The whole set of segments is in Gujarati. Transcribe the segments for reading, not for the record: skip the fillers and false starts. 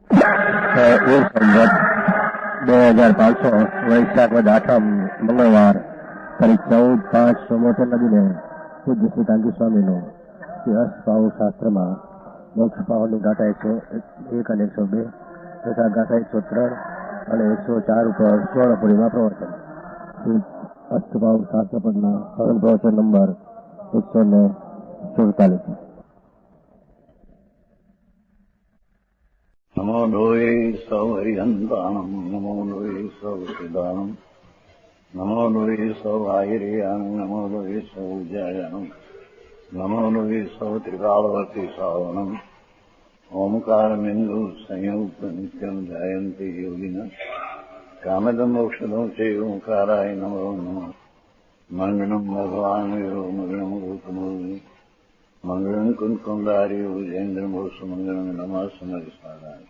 2500 વૈશાખ વદ 8 મંગળવાર તારીખ 14/5/74 દિને પૂજ્ય શ્રી કાંતિ સ્વામીનો અષ્ટભાવ શાસ્ત્રમાં મોક્ષ પાવનની ગાથા 101 અને 102 તથા ગાથા 103 અને 104 ઉપર સ્વર્ણપુરીમાં પ્રવચન. અષ્ટભાવ શાસ્ત્ર પદના હવન પ્રવચન નંબર 147. નમો લોહે સૌ હરિહંતાણમ નમો લોહે સૌ સિદાનમ નમો લોહે સૌ આયર્યાણમ નમો લોહે સૌ જયાણમ નમો લોહે સૌ ત્રિકાળવર્તી સાવણમ ઓમકારમિંદુ સંયુક્ત નિત્યમ જાયંતિ યોગિન કામદમ મોક્ષદો છે ઓંકારાય નમો નમઃ. મંગળમ ભગવાન વીરો મંગળમ ગૌતમોર્મિ મંગળમ કુંકુંદાર્યો જૈન્દ્રમોષ મંગળમ નમઃ સમરિસ્વાદાય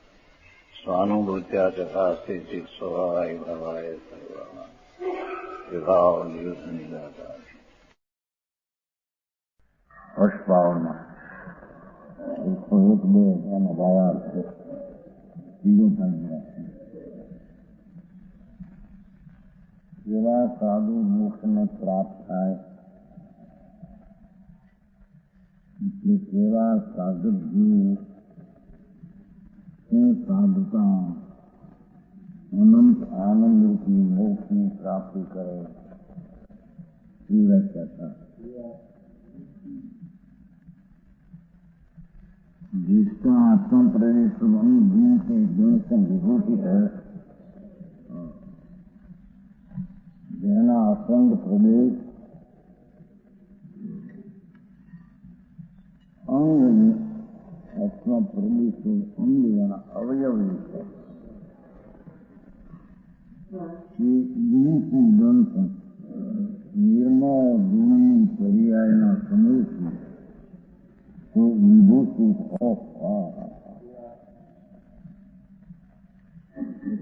સ્વાનુભૂત્યા ચકાસ્તે ચિત સ્વભાવાય ભવાય સર્વા વિભાવ નિદાતા. અષ્ટભાવમાં 101-2 એનો ભાવાર્થ છે. બીજો પંચાયત જેવા સાધુ મોક્ષને પ્રાપ્ત થાય એટલે કેવા સાધક જીવ તે સાધુતા અનંત આનંદરૂપી મોક્ષની પ્રાપ્તિ કરે એ વ્યાખ્યા. जिसका आत्म प्रवेश गुण के गुण से विभूषित है, જેના અસંગ પ્રદેશ અંગ આત્મા પ્રદેશ અંગ એના અવયવી છે. ગુણ નિર્મળ ગુણની પર્યાયના સમયથી તો વિભૂષિત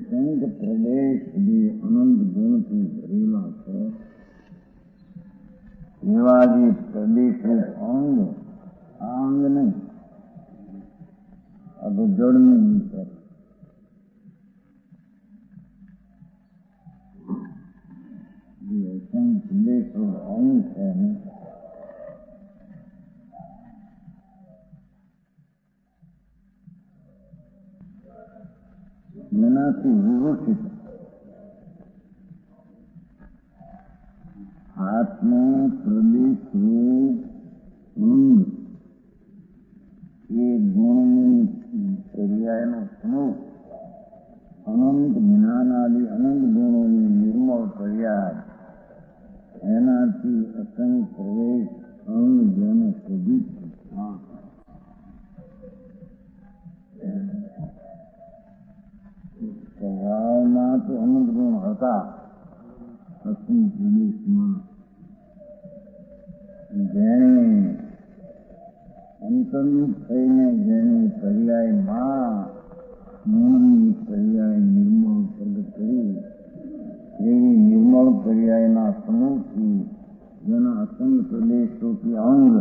સંગ પ્રદેશ જે અનંત ગુણથી ભરેલા છે એવા જે પ્રદેશ અંગ, આ અંગ નહીં, આ તો જળનું વિચાર. જે અસંગ પ્રદેશ અંગ છે એનાથી વિભૂષિત આત્મા પ્રદેશ અંગ એ ગુણની પર્યાયનો સમૂહ અનંત જ્ઞાનાદિ અનંત ગુણોની નિર્મળ પર્યાય એનાથી અસંગ પ્રવેશ અંગ જેને શોભિત સ્વભાવમાં તો અનંત ગુણ હતા. અસંગ પ્રદેશમાં જેને અંતર્મુખ થઈને જેની પર્યાયમાં ગુણની પર્યાય નિર્મળ પ્રગટ કરી એવી નિર્મળ પર્યાયના સમૂહથી જેના અસંગ પ્રદેશોથી અંગ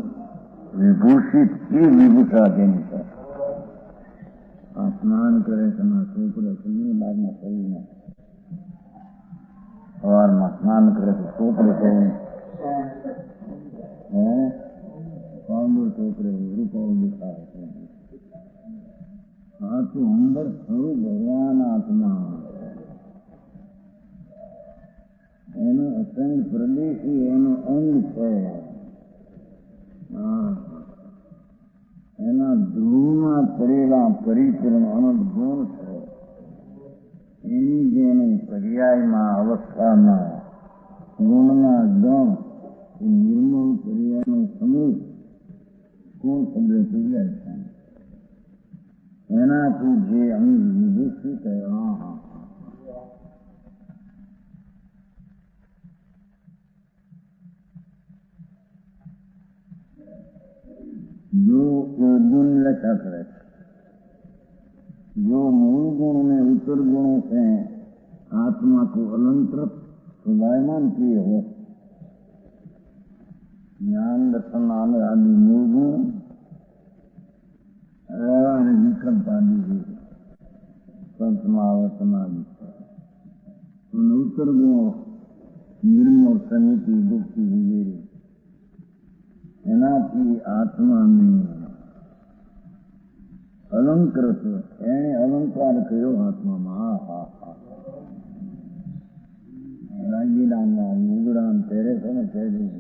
વિભૂષિત એ વિભૂષા તેની છે. સ્નાન કરે છે છોકરે શરીરની બહારમાં શરીરને સવારમાં સ્નાન કરે છે છોકરે કહું પાવડર છોકરે રૂપાઓ દેખાય છે. આ તો અંદર સ્વરૂપ ભગવાન આત્મા એનો અસંગ પ્રદેશ એનો અંગ છે. એના ધ્રુવમાં પડેલા પરિપૂર્ણ અનંત ગુણ છે. એની જેની પર્યાયમાં અવસ્થામાં ગુણના ગણ એ નિર્મળ પર્યાયનો સમૂહ કોણ શબ્દ પર્યાય છે એનાથી જે અંગ વિભૂષિત जो गुण लक्षा करे, जो मूल गुण में उत्तर गुणों से आत्मा को अलंकृत सुभायमान किए हो, ज्ञान दर्शन आदि मूल गुण व्यवहार विक्रम आदि पंचमावतना उत्तर गुणों निर्मल समिति दुखी विवेरी એનાથી આત્માને અલંકૃત એને અલંકાર કર્યો આત્મામાં. દાગીનામાં મુગડાન પહેરે છે ને પહેરી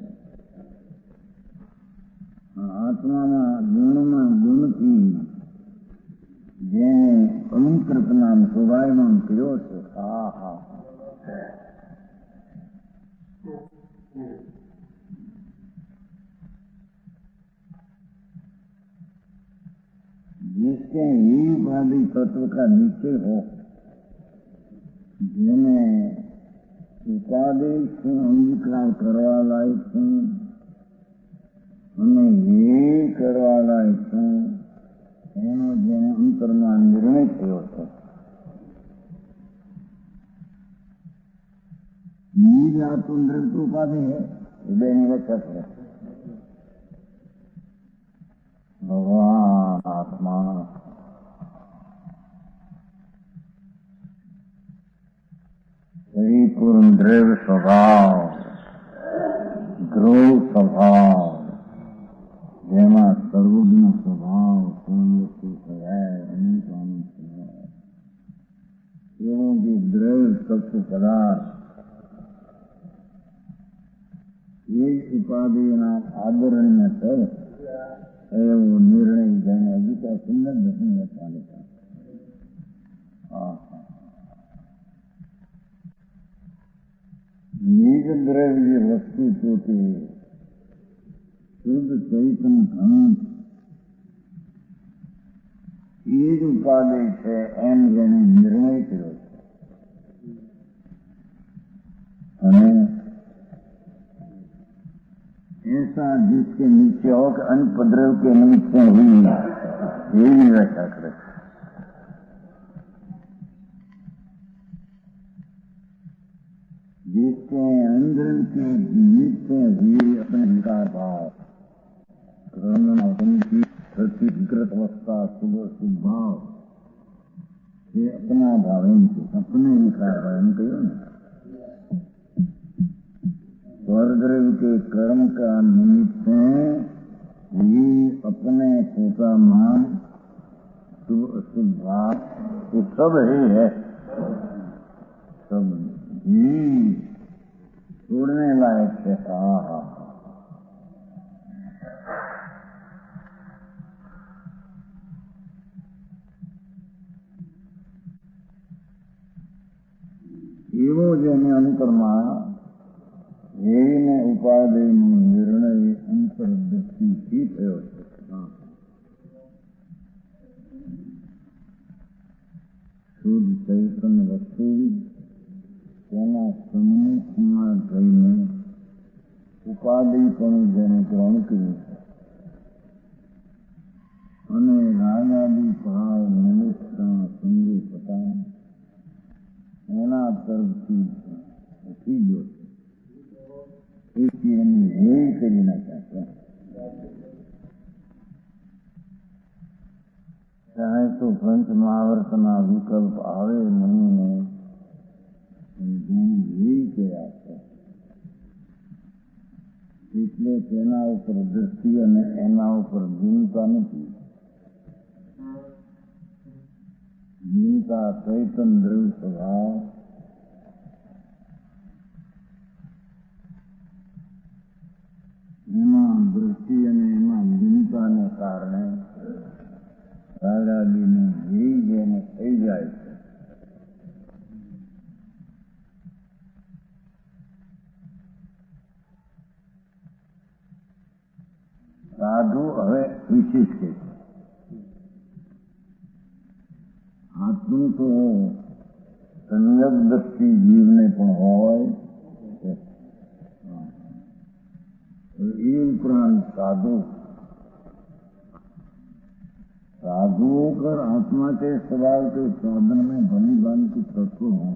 આત્મામાં ગુણમાં ગુણથી જેને અલંકૃત નામ શોભાયમાન કર્યો છે. जिसके ही उपाधि तत्व का निश्चय हो, જેને ઉપાધિ શું અંગીકાર કરવા લાયક છું અને એ કરવા લાયક છું એનો જેને અંતરમાં નિર્ણય થયો છે. बीज आत्मदृष्ट उपाधि है बेनी रक्षा करे भगवान आत्मा परिपूर्ण द्रव्य स्वभाव ध्रुव स्वभाव જેમાં સર્વજ્ઞ સ્વભાવ એવું જે દ્રવ્ય તત્વ પદાર્થ એ ઉપાધિના આદરણ્ય છે એવો નિર્ણય જેને ગીતા સુંદર નથી ચાલતા. નિજ દ્રવ્ય વસ્તુ પોતે શુદ્ધ ચૈતન ધન એ જ ઉપાધિ છે એમ જેને નિર્ણય કર્યો છે. અને ऐसा जिसके नीचे हो कि अनुपद्रव के निमित्त हुई यही व्याख्या करे. जिसके अंदर के निमित्त हुई अपने विकार भाव की प्रतिकृत अवस्था सुबह सुभाव ये अपना भाव अपने विकार भाव कहो ना. स्वर्गद्रव्य के कर्म का निमित्त ये अपने पोता मान भाव ये सब ही है. सब ही छोड़ने लायक है. એવો જેને અંતરમાં એને ઉપાધિનો નિર્ણય અંતરદૃષ્ટિથી થયો છે. શુદ્ધ ચૈતન્ય વસ્તુ તેના સન્મુખમાં થઈને ઉપાધિ પણ જેને ગ્રહણ કર્યું છે અને રાગાદી ભાવ નિમિત્ત સંગી થતા એના તરફથી ઉઠી ગયો છે. એથી એની હેય કરી નાખ્યા. ચાહે તો પંચમહાવર્તના વિકલ્પ આવે મનીને હેય કર્યા છે. એટલે તેના ઉપર દ્રષ્ટિ અને એના ઉપર ભૂમિકા નથી. ભૂમિકા ચૈતન દ્રવ્ય સ્વભાવ એમાં દૃષ્ટિ અને એમાં ભૂમિકાને કારણે રાગાદીને ભી જેને થઈ જાય છે. સાધુ હવે વિશેષ કે છે. આટલું તો સંયમ દ્રષ્ટિ જીવને પણ હોય. એ ઉપરાંત साधुओं कर आत्मा के स्वभाव के साधन में भली भांति तत्व हो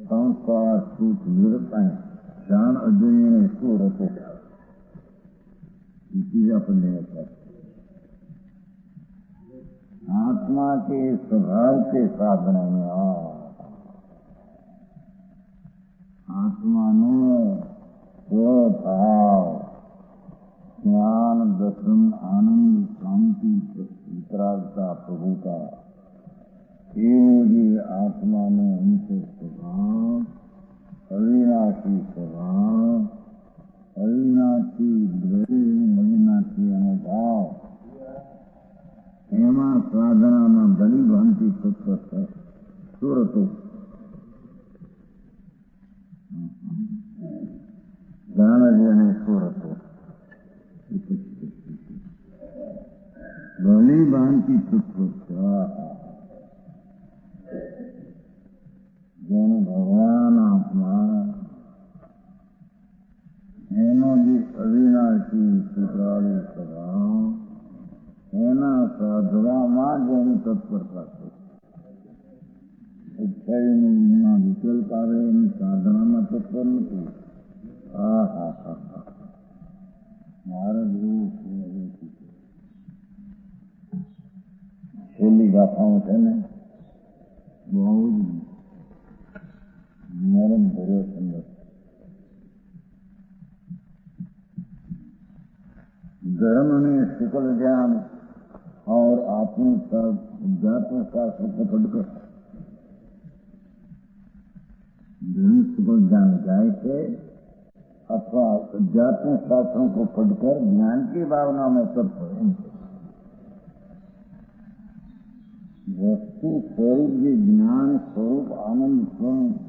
संस्कार सूच निरता ज्ञान अध्ययन इसको रखो अपन आत्मा आत्मा के स्वभाव के साधन में आत्मा स्वभाव ज्ञान दर्शन आनंद शांति वितरागता प्रभुता ये आत्मा ने उनके स्वभाव अविनाशी स्वभाव अविनाशी अविनाशी अनुभव एमा साधना भली भांति तत्व सूरतो जान जने सूरतो भली भांति तत्व જેને ભગવાન આત્મા એનો જે અવિનાશી સુધારી સ્વભાવ એના સાધવામાં જેની તત્પરતા છે ઉચ્ચારીના વિકલ્પ આવે એની સાધનામાં તત્પર નથી. મારે જેવું છેલ્લી ગાથાઓ છે ને બહુ જ नरम भरे संगत धर्म में शुक्ल ज्ञान और आत्मिक अध्यात्म शास्त्र को पढ़कर धर्म शुक्ल ज्ञान गाय थे अथवा अध्यात्म शास्त्रों को पढ़कर ज्ञान की भावना में तत्पर वस्तु स्वरूप के ज्ञान स्वरूप आनंद स्वरूप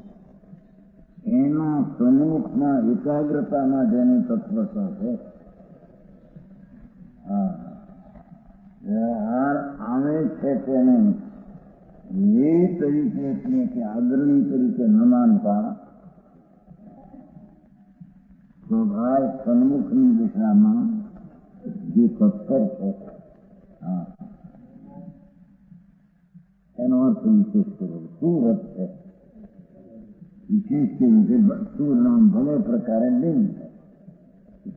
એના સન્મુખના એકાગ્રતાના જેની તત્વતા છે વ્યવહાર આવે છે તેને એ તરીકે એટલે કે આદરણી તરીકે ન માનતા સ્વભાવ સન્મુખની દિશામાં જે તત્પર છે એનો અર્થ વિશેષ કર્યો સુરત છે. विशेष के मुझे सूर नाम भले प्रकार नहीं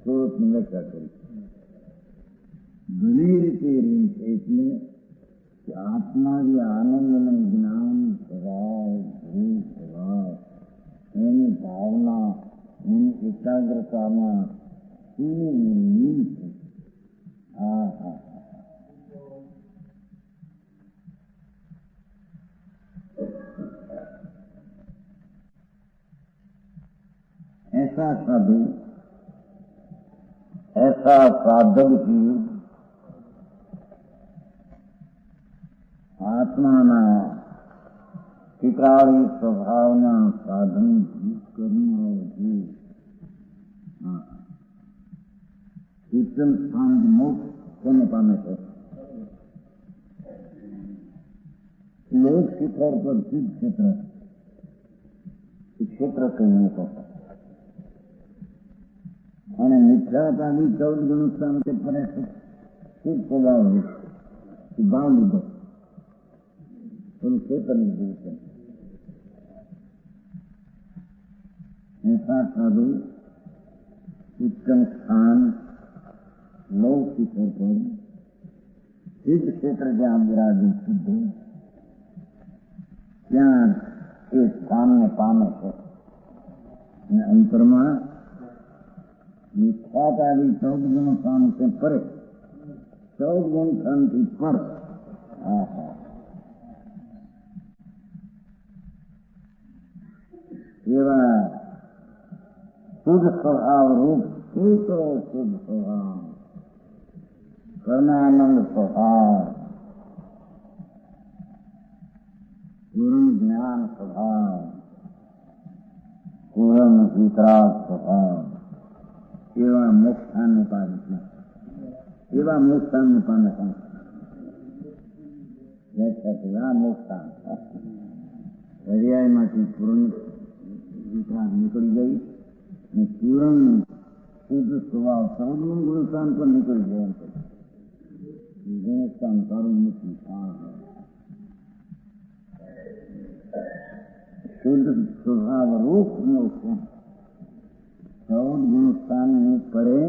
सूरत में व्याख्या करी घनी रीते એટલે કે આત્મા જે આનંદનું જ્ઞાન સ્વભાવ ગુરુ સ્વભાવ એની ભાવના એની એકાગ્રતામાં સુનિર્મિત છે. ऐसा साधु ऐसा साधक की आत्माना टिकावी स्वभावना साधन करने उत्तम स्थान मोक्ष होने पाने पर लोक शिखर पर सिद्ध क्षेत्र कहने को અને મિથ્યાતાની 14 ગુણ સ્થાન તે પરે શુદ્ધ સ્વભાવ ભાવ લીધો ચેતન જીવન ऐसा साधु उत्तम स्थान लौह शिखर पर सिद्ध क्षेत्र જ્યાં વિરાજે સિદ્ધ ત્યાં એ સ્થાનને પામે છે અને અંતરમાં मिथ्यातादि 14 गुण स्थान से परे 14 गुण स्थान की पर एवं शुद्ध स्वभाव रूप शुद्ध स्वभाव कर्णानंद स्वभाव पूर्ण ज्ञान स्वभाव पूर्ण वितराग स्वभाव એવા મોક્ષાને પામે એવા મોક્ષાને પામે આ મોક્ષાન દરિયામાંથી પૂર્ણ વિતરાગ નીકળી ગઈ અને પૂર્ણ શુદ્ધ સ્વભાવ 14 ગુણસ્થાન પર નીકળી જાય એમ ગુણસ્થાન સારું નથી શુદ્ધ સ્વભાવ રૂપ મોક્ષ 14 गुणस्थान में परे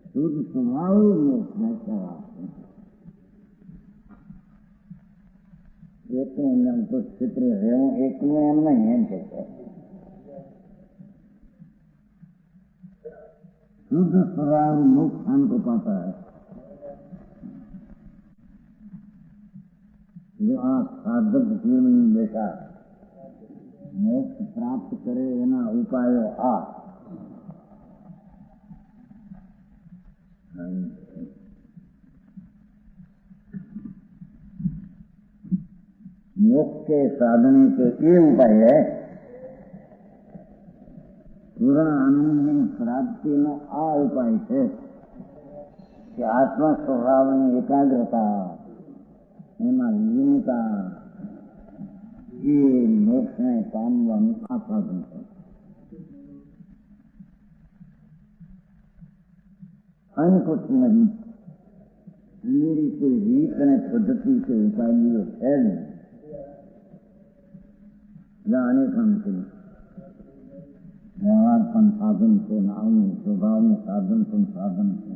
शुद्ध स्वभाव मोक्ष એકનું નામ તો ક્ષત્રિય રહેવું એકનું એમ નહીં એમ કે शुद्ध स्वभाव मोक्ष स्थान को पाता है। जो आप साधक जीवन में बैठा मोक्ष प्राप्त करे एना उपायो आ मोक्ष के साधन के ये उपाय है। पूर्ण आनंद प्राप्ति नो आ उपाय है कि आत्मा स्वभाव एकाग्रता एમાં લીનતા એ મોક્ષને પામવાનું આ સાધન છે। अन्य कुछ नहीं, मेरी कोई रीत અને પદ્ધતિ के उपाय है नहीं। अनेक व्यवहार पण साधन છે, નામનું સ્વભાવનું સાધન પણ સાધન છે।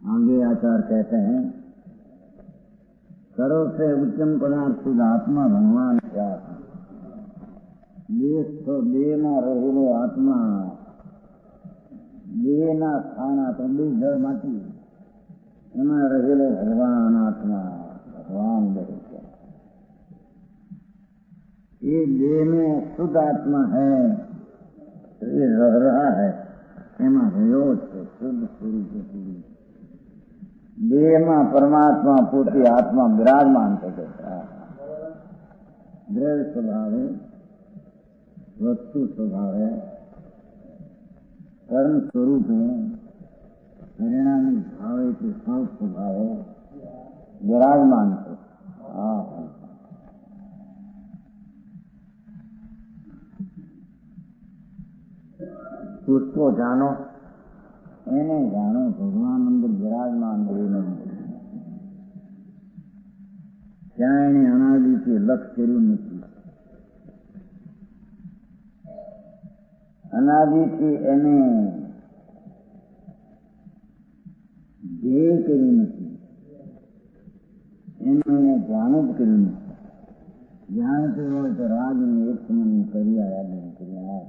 आगे आचार्य कहते हैं करो से उच्चम पदार्थ शुद्ध आत्मा भगवान क्या देश तो देह में रहेलो आत्मा देह ना खाना तो जड़ माटी एમાં રહેલો भगवान आत्मा भगवान बने ये देह में शुद्ध आत्मा है, ये रह रहा है एमा रह्यो छे शुद्ध स्वरूप पूरी देह में परमात्मा पोती आत्मा विराजमान थे। द्रव्य स्वभाव है, वस्तु स्वभाव है, कर्म स्वरूप है, परिणामी भाव के सब स्वभाव है, विराजमान है। उसको जानो એને જાણો ભગવાન અંદર વિરાજમાન હોય ત્યાં એને અનાદિથી લક્ષ કર્યું નથી, અનાદિથી એને ધ્યેય કર્યું નથી, એનું એને ધ્યાન જ કર્યું નથી। જાણતું હોય તો રાજને એક સમય કરી આવ્યા કર્યા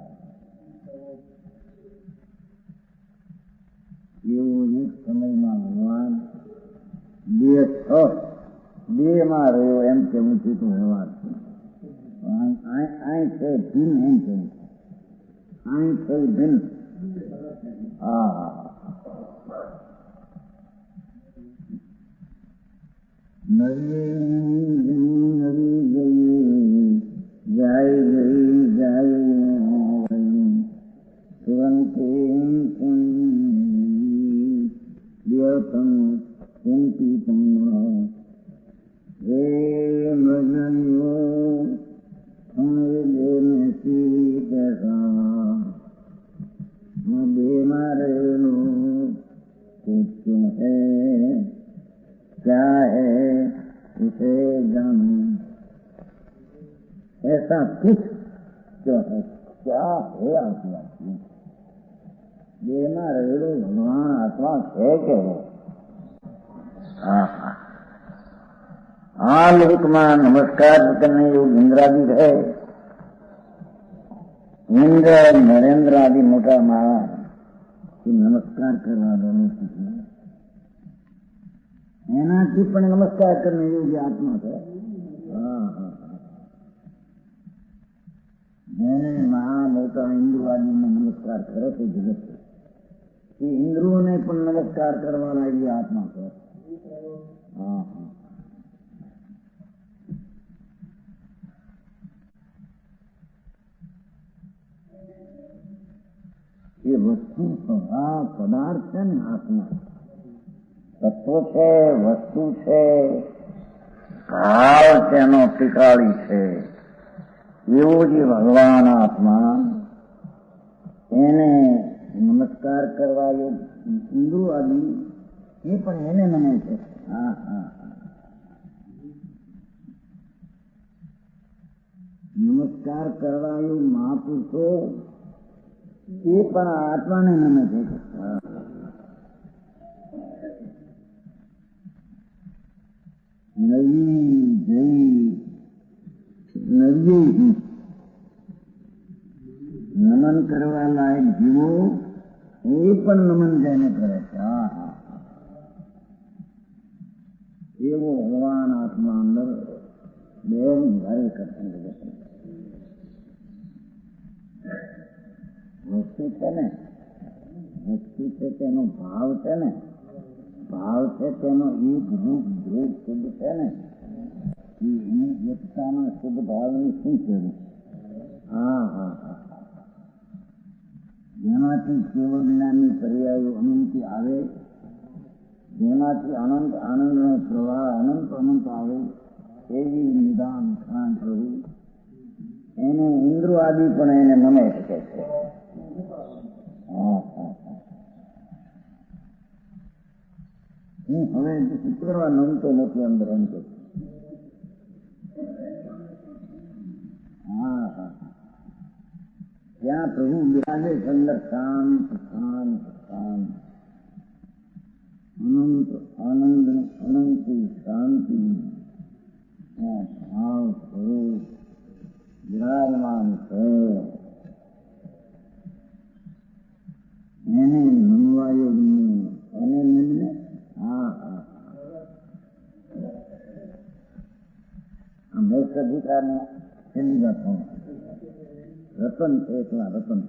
એવો એક સમયમાં ભગવાન દેહ માં રહ્યો એમ કેવું છે તો વ્યવહાર છે। અહીં છે ભિન્ન એમ કેવું છે, અહીં છે ભિન્ન। નવી નવી ગઈ જાય ગઈ જાય તુરંતે हे मजनियो मेरे नसीब का बीमारे लो कुछ है क्या है उसे जानो। ऐसा कुछ जो है क्या है आपकी बेमा रहेलो भगवान आत्मा है के हो। આ લોકમાં નમસ્કાર કરને યોગ ઇન્દ્રાદિ છે। ઇન્દ્ર નરેન્દ્ર આદિ મોટા માળા નમસ્કાર કરવા નથી, એનાથી પણ નમસ્કાર કરને યોગ્ય આત્મા છે। જેને મહા મોટા ઇન્દ્ર આદિને નમસ્કાર કરે તો જગત એ ઇન્દ્રોને પણ નમસ્કાર કરવા લાગી આત્મા છે। ये वस्तु स्वभाव पदार्थ है ने आत्मा तत्व છે, વસ્તુ છે, ભાવ તેનો ટીકાળી છે। એવો જે ભગવાન આત્મા એને નમસ્કાર કરવા હિન્દુ આદિ એ પણ એને નમે છે। નમસ્કાર કરવા મહાપુરુષો એ પણ આત્માને નમે છે. નવી જઈ નવી નમન કરવા લાયક જીવો એ પણ નમન જઈને કરે છે. હા હા, એવો ભગવાન આત્મા અંદર બે ઘરે કરતા વસ્તુ છે ને, વસ્તુ છે તેનો ભાવ છે ને, ભાવ છે તેનો એક રૂપ ધ્રુવ શુદ્ધ છે ને, એની એકતાના શુદ્ધ ભાવની શું છે? હા હા હા, જેનાથી કેવળ જ્ઞાનની પર્યાયો અનંત આવે, જેનાથી અનંત આનંદનો પ્રવાહ અનંત અનંત આવે, એવી નિદાન શાંત રહી એને ઇન્દ્રો આદિ પણ એને નમે શકે છે. હું હવે શુક્રવાર નમતો નથી અંદર એમ કે. હા હા, ત્યાં પ્રભુ બિરાજે અંદર શાંત શાંત શાંત, અનંત આનંદ અનંત શાંતિ ભાવ સ્વરૂપ વિરાજમાન છે. એને નમવા યોગની એને નમને. હા હા, મોક્ષ અધિકારને છેલ્લી વાત રતન છે, એકલા રતન.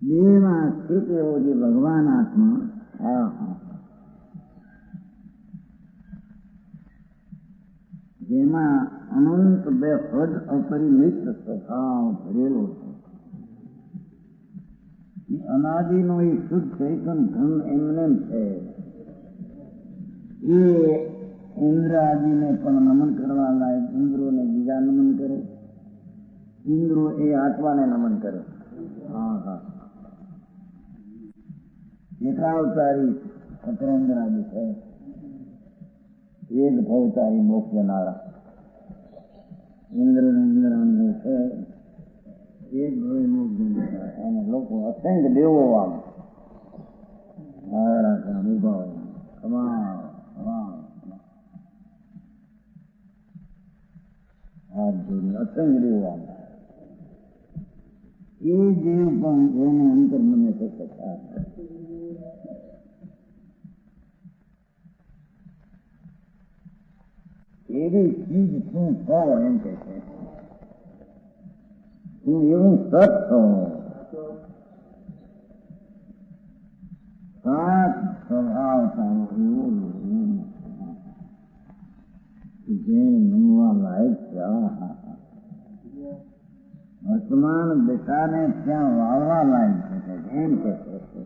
દેહમાં સ્થિત એવો જે ભગવાન આત્મા, હા હા, જેમાં અનંત બે હદ અપરિમિત સ્વભાવ ભરેલો છે. અનાદિનો એ શુદ્ધ ચૈતન ધન એમને છે. એ ઇન્દ્ર આદિને પણ નમન કરવા લાયક, ઇન્દ્રોને બીજા નમન કરે, ઇન્દ્રો એ આત્માને નમન કરે. હા હા, એકાવતારી સતરેન્દ્ર આદિ છે, એક ભવતારી મોક્ષ જનારા ઇન્દ્ર ઇન્દ્રાંદ્ર છે, એક ભવે મોક્ષ જનારા. એને લોકો અસંખ્ય દેવો આમ અનુભવ કમાલ હાથ જોડી અસંખ્ય દેવો આમ એ દેવ પણ એને અંતર મને શકતા એવી ચીજ શું છો એમ કે છે. હું એવું સત છું, સાત સ્વભાવ તારો એવો જે નમવા લાયક છે. વર્તમાન દિશાને ત્યાં વાળવા લાયક છે એમ કે છે.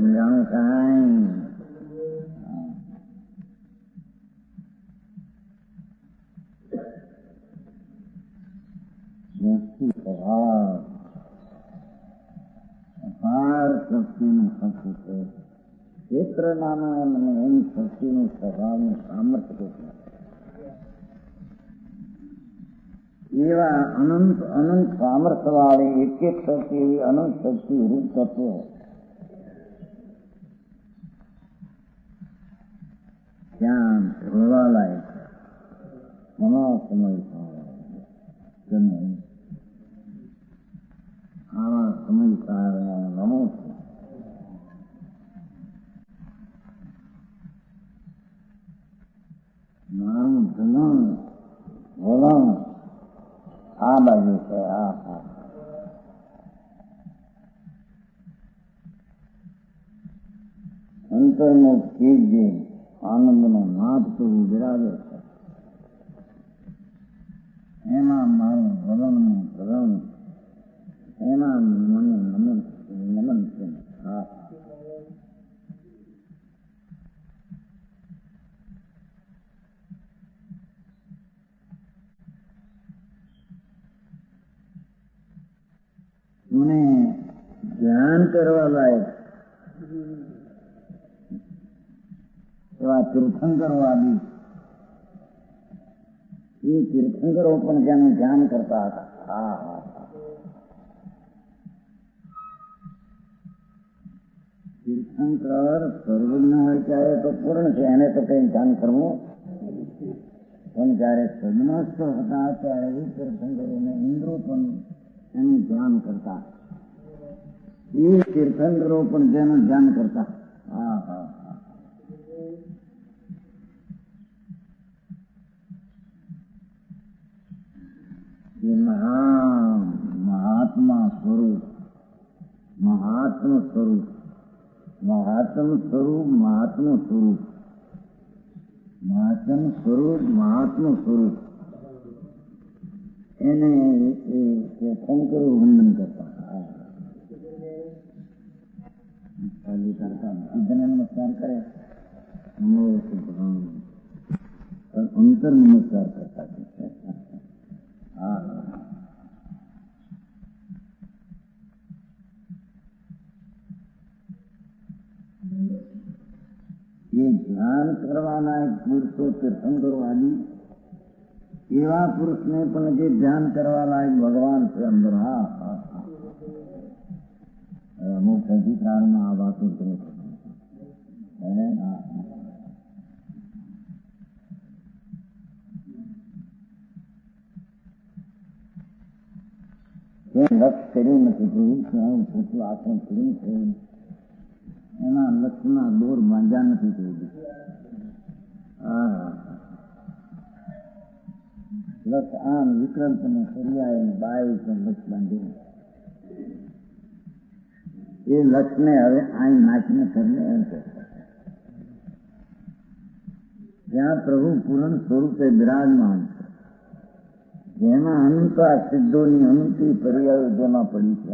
જાણું કાંઈ સ્વભાવ અપાર શક્તિનું શક્તિ છે. ક્ષેત્ર નાના મને એમ શક્તિનું સ્વભાવનું સામર્થ્ય છે. એવા અનંત અનંત સામર્થ્ય વાળી એક એક શક્તિ એવી અનંત શક્તિ રૂપ તત્વ ત્યાં ભરવા લાયક ઘણો સમય આવા સમય સારા નમો છે. મારું ધન વલણ આ બાજુ છે. આ હા, અંતરનો ચીજ જે આનંદનો નાદ કરવું બિરાજે છે, એમાં મારું વલણનું વલણ, એમાં મને નમન છે. હા, મને ધ્યાન કરવા લાયક એવા તીર્થંકરો આદિ એ તીર્થંકરો પણ જેનું ધ્યાન કરતા હતા. હા હા તીર્થંકર સર્વજ્ઞ હોય ત્યારે તો પૂર્ણ છે, એને તો કઈ ધ્યાન કરવું. પણ જયારે સજ્ઞસ્થ હતા ત્યારે એ તીર્થંકરોને ઇન્દ્રો પણ એનું ધ્યાન કરતા. એ તીર્થંકરો પણ જેનું ધ્યાન કરતા. હા હા એ મહાત્મા સ્વરૂપ, મહાત્મ સ્વરૂપ, મહાત્મ સ્વરૂપ, મહાત્મ સ્વરૂપ, મહાત્મ સ્વરૂપ, મહાત્મ સ્વરૂપ એને તીર્થંકરો વંદન કરતા. નમસ્કાર કરે અંતર નમસ્કાર કરતા. એ ધ્યાન કરવાના એક પુરુષો તીર્થંકરો આદિ એવા પુરુષને પણ જે ધ્યાન કરવા લાયક ભગવાન છે અંદર. હા હા હા અમુક અધિકારમાં આ વાતો કરે છે. લક્ષ કર્યું નથી જોયું પોતું આસન કર્યું છે, એના લક્ષના દોર બાંધ્યા નથી જોયું. લક્ષ આમ વિકલ્પ ને સરિયાએ બાય પણ લક્ષ બાંધ્યું. એ લક્ષને હવે આઈ નાખીને કરીને એમ કહે જ્યાં પ્રભુ પૂર્ણ સ્વરૂપે બિરાજમાન છે, જેમાં અનંતા સિદ્ધોની અનંતી પર્યાયો જેમાં પડી છે.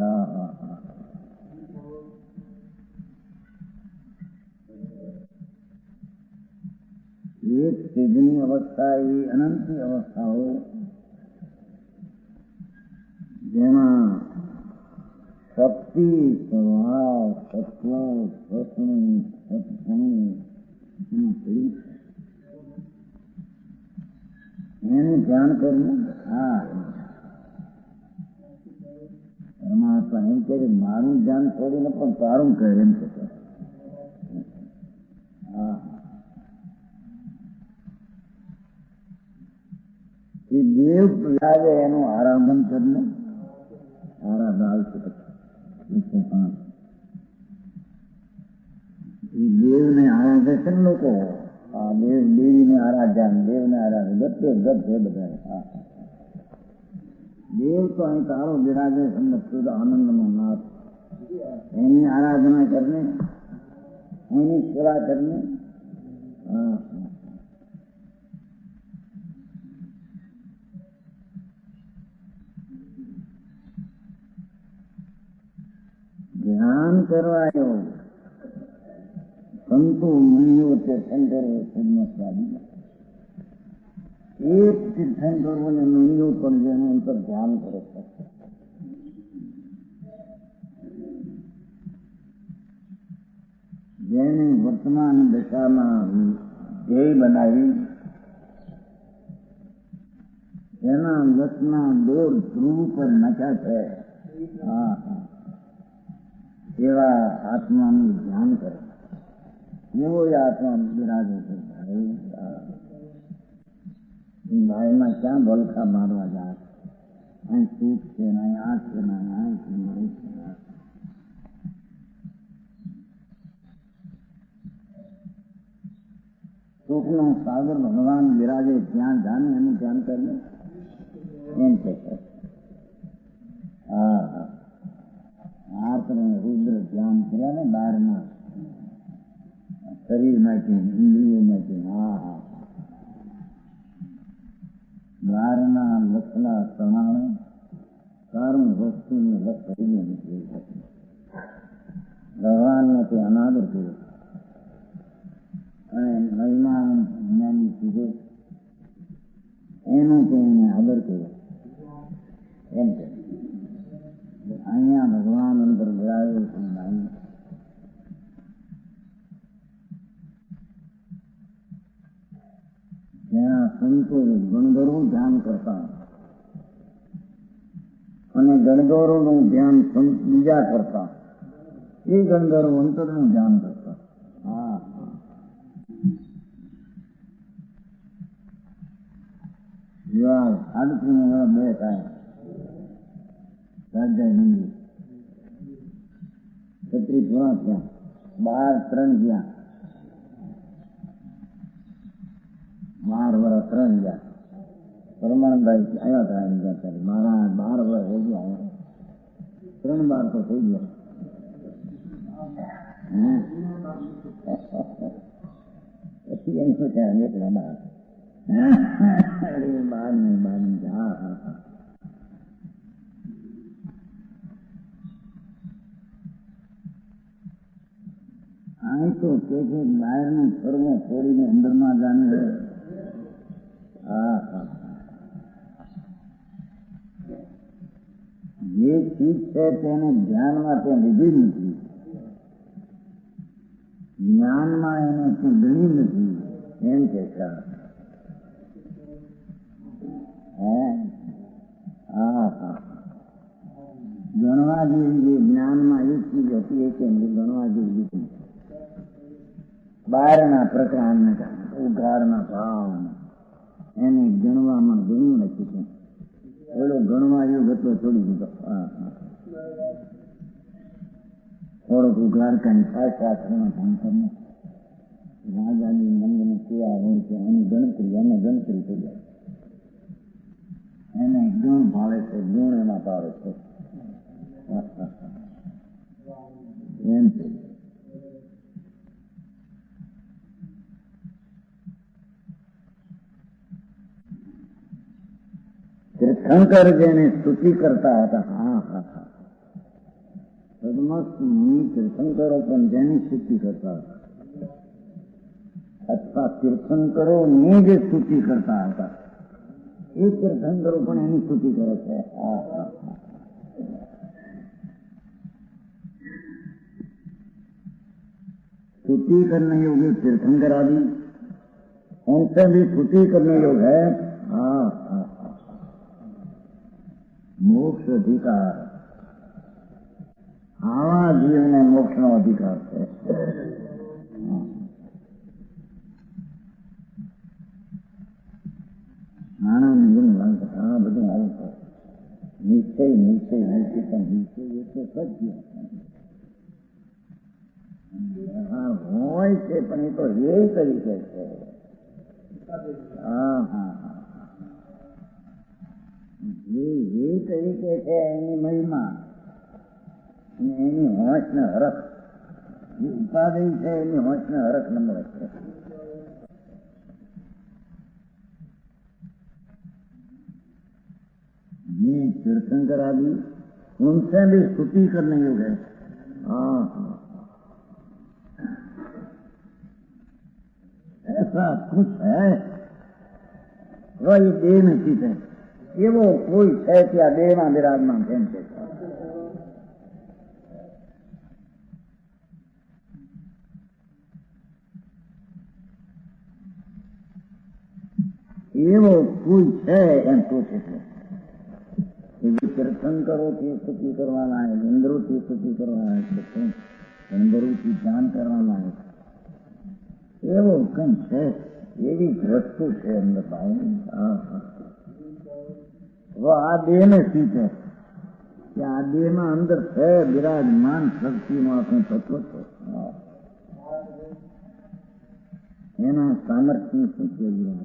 એક સિદ્ધની અવસ્થા એ અનંતી અવસ્થાઓ જેમાં શક્તિ, સ્વભાવ, સત્વ, સત્વની, સત્પુણી એમાં પડી છે. એનું ધ્યાન કરવું. હા પરમાત્મા એમ કે મારું ધ્યાન છોડીને પણ તારું કહે એમ કે. હા એ દેવ લાગે એનું આરાધન કરીને આરાધ આવશે. એ દેવને આરાધે છે ને લોકો. હા દેવ દેવીને આરાધ્યા, દેવને આરાધે ગતે ગત છે બધા. દેવ તો અહીં તારો બિરાજે શુદ્ધ આનંદનો નાથ. એની આરાધના કરને, એની સેવા કરને. ધ્યાન કરવાયો સંતો મુનિઓ તીર્થંકરો સન્યાસી એક તીર્થંકરો અને મુનિઓ પણ જેનું અંતર ધ્યાન કરે છે. જેને વર્તમાન દશામાં ધ્યેય બનાવી તેના લક્ષના દોર ધ્રુવ પર નાખ્યા છે. એવા આત્માનું ધ્યાન કરે એવો એ આત્મા બિરાજે છે. ભાઈમાં ક્યાં ભલખા મારવા જાય? અહીં સુખ છે ને અહીં આ છે ને આ છે ને એ છે. સુખનો સાગર ભગવાન બિરાજે ત્યાં જાને એનું ધ્યાન કરે એમ કે રુદ્ર ધ્યાન કર્યા ને બહારના શરીરમાંથી, ઇન્દ્રિયોમાંથી. બહારના લક્ષના પ્રમાણે સારું વસ્તુને લક્ષ કરીને નીકળી શકે. ભગવાનને તે અનાદર કર્યો અને મહિમા જ્ઞાની કીધો એનો તેને આદર કર્યો એમ કે અહીંયા ભગવાન અંદર બિરાજો છે. તો ગણધરો ધ્યાન કરતા અને ગણધરોનું ધ્યાન બીજા કરતા, એ ગણધરો અંતરનું ધ્યાન કરતા. હા, આડત્રીસ બે થાય સ્વાધ્યાય મંદિર 36 પૂરા થયા, 12 3 ગયા, 12 વર્ષ 3 ગયા. પરમાનંદભાઈ આવ્યા હતા એમ ગયા, મારા 12 વર્ષ થઈ ગયા, 3 12 તો થઈ ગયા. પછી એમ સોચ્યા એકલા 12 હા હા હા. આ તો કે છે બહારનો ફરવો છોડીને અંદરમાં જાણે. હા હા, જે ચીજ છે તેને ધ્યાનમાં તે લીધી નથી, જ્ઞાનમાં એને તે ગણી નથી, એમ કે છે. હા હા, ગણવા જેવી જે જ્ઞાનમાં એક ચીજ હતી એ કેમ ગણવા જેવી હતી. બહારના પ્રકારના ઉઘાડના ભાવ એને ગણવામાં ઘણું નથી. એલો ગણવા યોગ હતો છોડી દીધો. થોડોક ઉઘાડકાની શાસ્ત્રમાં ભણતરને રાજાની મંદની કેવા હોય છે એની ગણતરી, એને ગણતરી થઈ જાય. એને ગુણ ભાવે છે, ગુણ એમાં ભાવે છે. એમ છે. તીર્થંકર જેને સ્તુતિ કરતા હતા. હા હા હા, તીર્થંકરો પણ જેની સ્તુતિ કરતા હતા, અથવા તીર્થંકરોની જે સ્તુતિ કરતા હતા એ તીર્થંકરો પણ એની સ્તુતિ કરે છે. હા હા હા, स्तुति करने योग्य तीर्थंकर आदि उनसे भी स्तुति करने योग है. हाँ हाँ, मोक्ष अधिकार आवा जीव ने मोक्ष नो अधिकार है. બધું આવું છે. નિશ્ચય નિશ્ચય નિશ્ચય પણ નિશ્ચય એટલે સત્ય હોય છે, પણ એ તો એ તરીકે છે. હા હા હા, જે તરીકે છે એની મહિમા અને એની હોશ ને હરખ, જે ઉપાધિ છે એની હોશ ને હરખ નંબર છે. ये तीर्थंकर आदि उनसे भी स्तुति करने योग है. हाँ हाँ, ऐसा कुछ है वही देह में स्थित है. ये वो कोई है क्या देह में विराजमान है. ये वो कोई है एम पूछे थे. તીર્થંકરોથી સ્તુતિ કરવાના આવે, ઇન્દ્રોથી સ્તુતિ કરવાના આવે, ઇન્દ્રોથી ધ્યાન કરવાના આવે, એવો કઈ છે, એવી વસ્તુ છે અંદર ભાઈ. આ દેહ ને સ્થિત છે કે આ દેહમાં અંદર છે બિરાજમાન શક્તિનું આપણું તત્વ છે. એના સામર્થ્યની શું જરૂર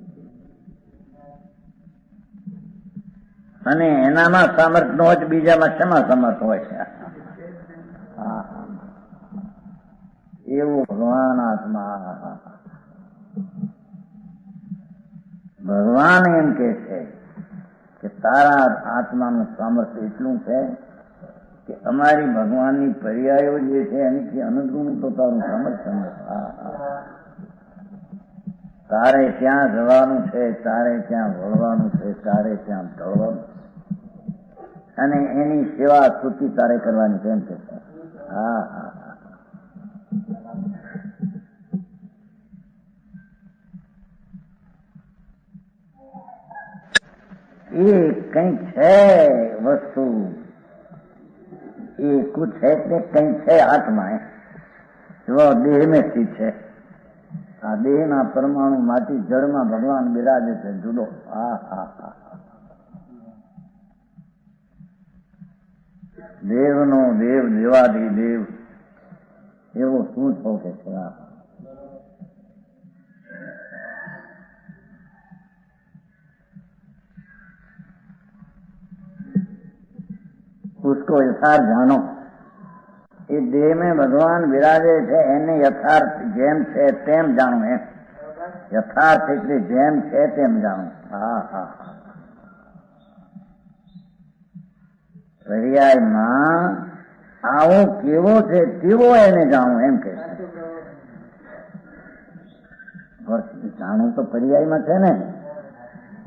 અને એનામાં સામર્થ્ય નો હોય બીજામાં શેમાં સમર્થ હોય છે. એવું ભગવાન આત્મા, ભગવાન એમ કે છે કે તારા આત્માનું સામર્થ્ય એટલું છે કે અમારી ભગવાનની પર્યાયો જે છે એની અનુગુણ તો તારું સામર્થ્ય નથી. તારે ક્યાં જવાનું છે, તારે ક્યાં વળવાનું છે, તારે ક્યાં ઢળવાનું અને એની સેવા સ્તુતિ તારે કરવાની કેમ છે. હા હા, એ કંઈક છે વસ્તુ, એ કુછ है કે કંઈક છે આત્મા, જો દેહ में સ્થિત છે. આ દેહના પરમાણુ માંથી જળમાં ભગવાન બિરાજે છે જુદો. હા હા હા, દેવનો દેવ, દેવાધી દેવ, એવો શું છો કે છે. उसको यथार्थ जानो. એ દેહ में ભગવાન બિરાજે છે એને યથાર્થ જેમ છે તેમ જાણો. એમ યથાર્થ એટલે જેમ છે તેમ જાણો. હા હા, પર્યાયમાં આવો કેવો છે તેવો એને જાણો એમ કે જાણો તો પર્યાયમાં છે ને,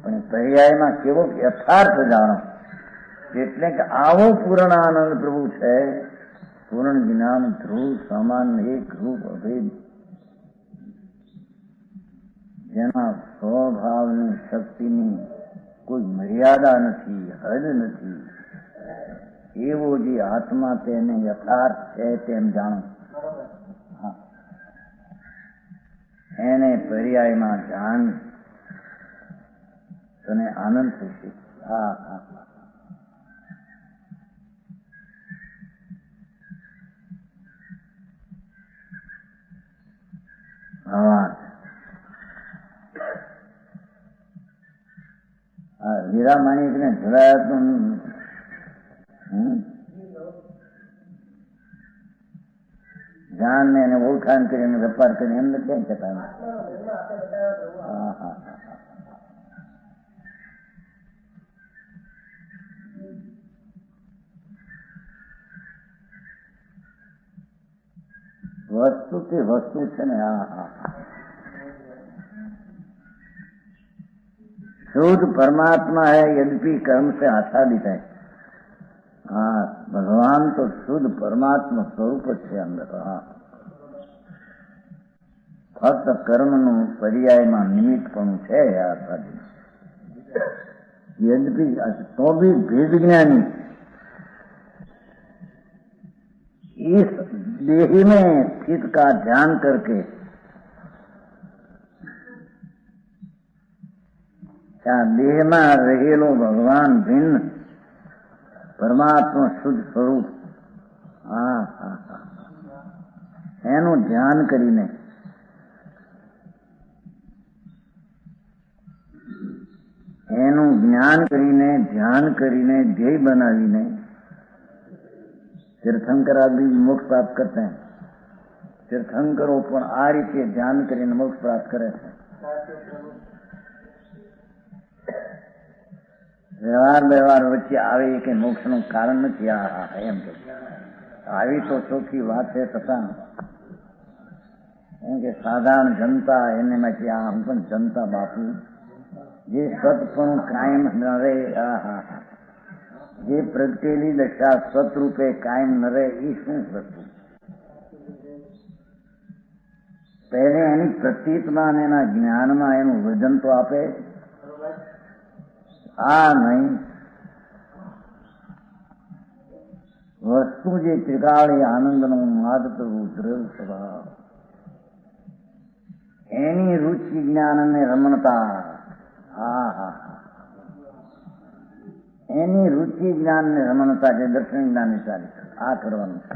પણ પર્યાયમાં કેવો યથાર્થ જાણો. એટલે કે આવો પૂર્ણ આનંદ પ્રભુ છે, પૂર્ણ જ્ઞાન ધ્રુવ સમાન એક રૂપ અભેદ, જેના સ્વભાવની શક્તિની કોઈ મર્યાદા નથી, હદ નથી, એવો જે આત્મા તેને યથાર્થ છે તેમ જાણો. એને પર્યાયમાં જાણ તને આનંદ થશે. હા હા, હીરા માણિક ને જોડાયા જાણ ને એને ઓળખાણ કરીને વેપાર કરીને એમને કેમ કહેતા. હા હા, वस्तु की वस्तु છે ને. હા હા, शुद्ध परमात्मा है यद्यपि कर्म से आच्छादित है. हाँ, भगवान तो शुद्ध परमात्मा स्वरूप છે અંદર. હા, ફક્ત કર્મનું પર્યાયમાં નિમિત્તપણું છે આછાદિત. यद्यपि तो भी भेद ज्ञानी इस देह में स्थित का ध्यान करके क्या देहમાં રહેલો ભગવાન ભિન્ન પરમાત્મા શુદ્ધ સ્વરૂપ, હા હા હા, એનું ધ્યાન કરીને એનું જ્ઞાન કરીને ધ્યાન કરીને ધ્યેય બનાવીને तीर्थंकर आदि मोक्ष प्राप्त करते हैं. तीर्थंकरो પણ આ રીતે ધ્યાન કરીને મોક્ષ પ્રાપ્ત કરે છે. વ્યવહાર વચ્ચે આવે કે મોક્ષનું કારણ નથી. આ એમ કે આવી તો ચોખ્ખી વાત છે. છતાં એમ કે સાધારણ જનતા એને માંથી આ હું પણ જનતા બાપુ જે સતપણું કાયમ ન રહે, જે પ્રગટેલી દશા સતરૂપે કાયમ ન રહે એ શું વસ્તુ? પહેલે એની પ્રતીતમાં અને એના જ્ઞાનમાં એનું વજન તો આપે. આ નહીં, વસ્તુ જે ત્રિકાળી આનંદનો માધતું દ્રવ સ્વભાવ, એની રુચિ જ્ઞાન અને રમણતા. હા હા, એની રુચિ જ્ઞાન ને રમણતા જે દર્શન જ્ઞાન ની ચાલી આ કરવાનું છે.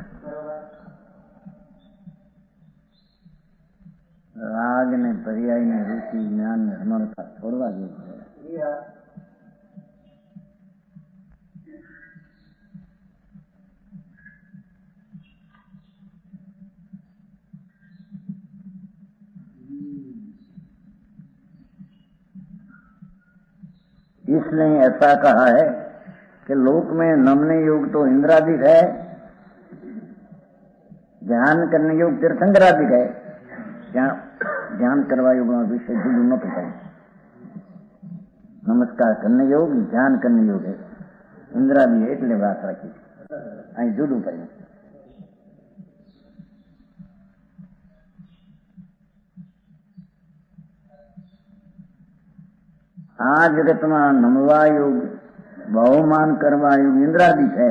રાગ ને પર્યાય ને રુચિ જ્ઞાન ને રમણતા છોડવા જેવું છે. इसलिए ऐसा कहा है कि लोक में नमने योग तो इंद्रादिक है, ध्यान करने योग तीर्थंकरादिक है. ध्यान करवा योग विषय जुड़ू न पड़े. नमस्कार करने योग ध्यान करने योग है, इंद्रादी એટલે વાત રાખી અહીં જુદું પડ્યું. આ જગતમાં નમવા યુગ, બહુમાન કરવા યુગ ઇન્દ્રાદિ છે